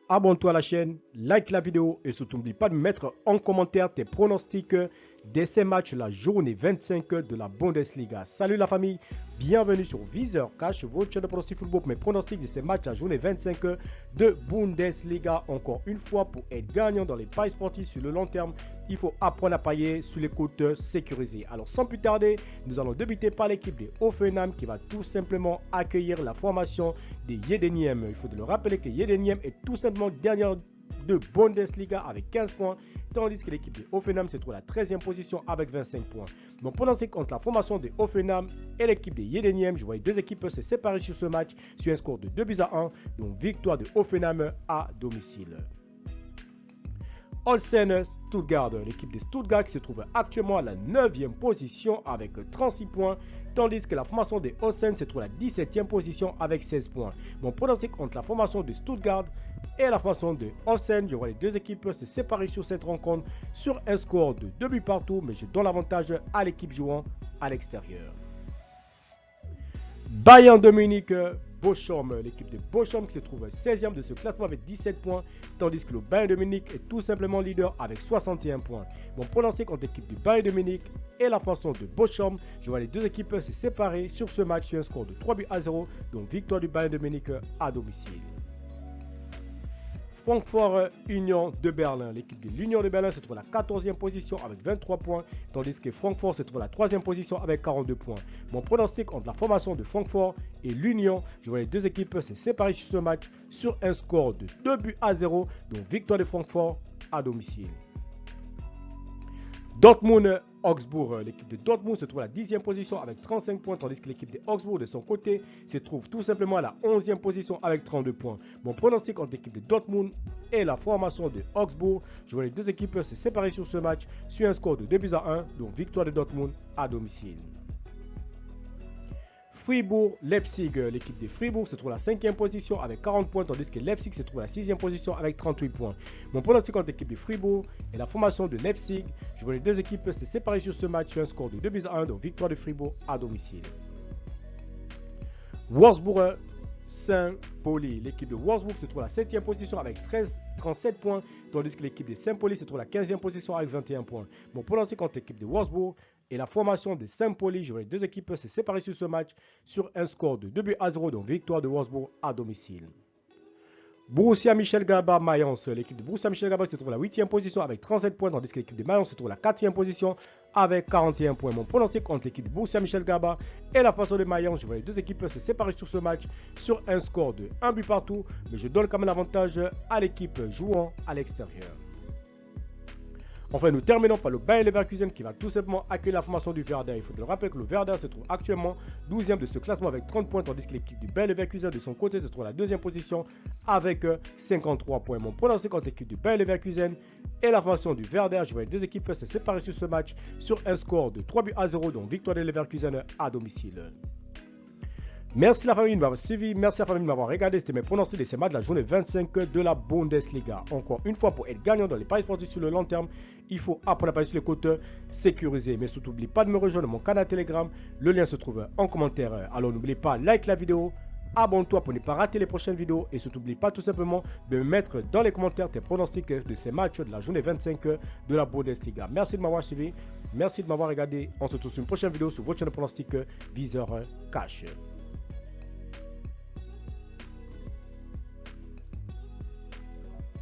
abonne-toi à la chaîne, like la vidéo et surtout n'oublie pas de mettre en commentaire tes pronostics de ces matchs la journée 25 de la Bundesliga. Salut la famille, bienvenue sur Viseur Cash, votre chaîne de pronostic football pour mes pronostics de ces matchs la journée 25 de Bundesliga. Encore une fois, pour être gagnant dans les paris sportifs sur le long terme, il faut apprendre à parier sur les côtes sécurisées. Alors sans plus tarder, nous allons débuter par l'équipe de Hoffenheim qui va tout simplement accueillir la formation de Yedeniem. Il faut le rappeler que Yedeniem est tout simplement dernière de Bundesliga avec 15 points, tandis que l'équipe de Hoffenheim se trouve à la 13e position avec 25 points. Donc pendant ce contre la formation de Hoffenheim et l'équipe de Yedeniem, je vois les deux équipes se séparer sur ce match sur un score de 2-1, donc victoire de Hoffenheim à domicile. Holstein Stuttgart, l'équipe de Stuttgart qui se trouve actuellement à la 9e position avec 36 points, tandis que la formation de Holstein se trouve à la 17e position avec 16 points. Mon pronostic entre la formation de Stuttgart et la formation de Holstein, je vois les deux équipes se séparer sur cette rencontre sur un score de 2 buts partout, mais je donne l'avantage à l'équipe jouant à l'extérieur. Bayern de Munich, Bochum, l'équipe de Bochum qui se trouve 16e de ce classement avec 17 points, tandis que le Bayern de Munich est tout simplement leader avec 61 points. Mon pronostic entre l'équipe du Bayern de Munich et la formation de Bochum, je vois les deux équipes se séparer sur ce match sur un score de 3-0, donc victoire du Bayern de Munich à domicile. Francfort Union de Berlin. L'équipe de l'Union de Berlin se trouve à la 14e position avec 23 points, tandis que Francfort se trouve à la 3e position avec 42 points. Mon pronostic entre la formation de Francfort et l'Union, je vois les deux équipes se séparer sur ce match sur un score de 2-0, donc victoire de Francfort à domicile. Dortmund Augsbourg. L'équipe de Dortmund se trouve à la 10e position avec 35 points, tandis que l'équipe de Augsbourg de son côté se trouve tout simplement à la 11e position avec 32 points. Mon pronostic entre l'équipe de Dortmund et la formation de Augsbourg, je vois les deux équipes se séparer sur ce match sur un score de 2-1, donc victoire de Dortmund à domicile. Fribourg-Leipzig, l'équipe de Fribourg se trouve à la 5e position avec 40 points, tandis que Leipzig se trouve à la 6e position avec 38 points. Mon pronostic contre l'équipe de Fribourg et la formation de Leipzig, je vois les deux équipes se séparer sur ce match sur un score de 2-1, donc victoire de Fribourg à domicile. Wolfsburg Saint-Pauli, l'équipe de Wolfsburg se trouve à la 7e position avec 37 points, tandis que l'équipe de Saint-Pauli se trouve à la 15e position avec 21 points. Mon pronostic contre l'équipe de Wolfsburg et la formation de Saint-Pauli, je vois les deux équipes se séparer sur ce match sur un score de 2-0, donc victoire de Wolfsburg à domicile. Borussia Mönchengladbach Mayence, l'équipe de Borussia Mönchengladbach se trouve à la 8e position avec 37 points, tandis que l'équipe de Mayence se trouve à la 4e position avec 41 points. Mon pronostic contre l'équipe de Borussia Mönchengladbach et la formation de Mayence, je vois les deux équipes se séparer sur ce match sur un score de 1 but partout, mais je donne quand même l'avantage à l'équipe jouant à l'extérieur. Enfin, nous terminons par le Bayer Leverkusen qui va tout simplement accueillir la formation du Werder. Il faut le rappeler que le Werder se trouve actuellement 12e de ce classement avec 30 points, tandis que l'équipe du Bayer Leverkusen de son côté se trouve à la 2e position avec 53 points. Mon pronostic contre l'équipe du Bayer Leverkusen et la formation du Werder, je vois les deux équipes se séparer sur ce match sur un score de 3-0, donc victoire de Leverkusen à domicile. Merci la famille de m'avoir suivi, merci la famille de m'avoir regardé. C'était mes pronostics de ces matchs de la journée 25 de la Bundesliga. Encore une fois, pour être gagnant dans les paris sportifs sur le long terme, il faut apprendre à parier sur les côtes sécurisées. Mais surtout, n'oubliez pas de me rejoindre dans mon canal Telegram. Le lien se trouve en commentaire. Alors n'oubliez pas, like la vidéo, abonne-toi pour ne pas rater les prochaines vidéos. Et surtout, n'oublie pas tout simplement de me mettre dans les commentaires tes pronostics de ces matchs de la journée 25 de la Bundesliga. Merci de m'avoir suivi, merci de m'avoir regardé. On se retrouve sur une prochaine vidéo sur votre chaîne de pronostics Viseur Cash.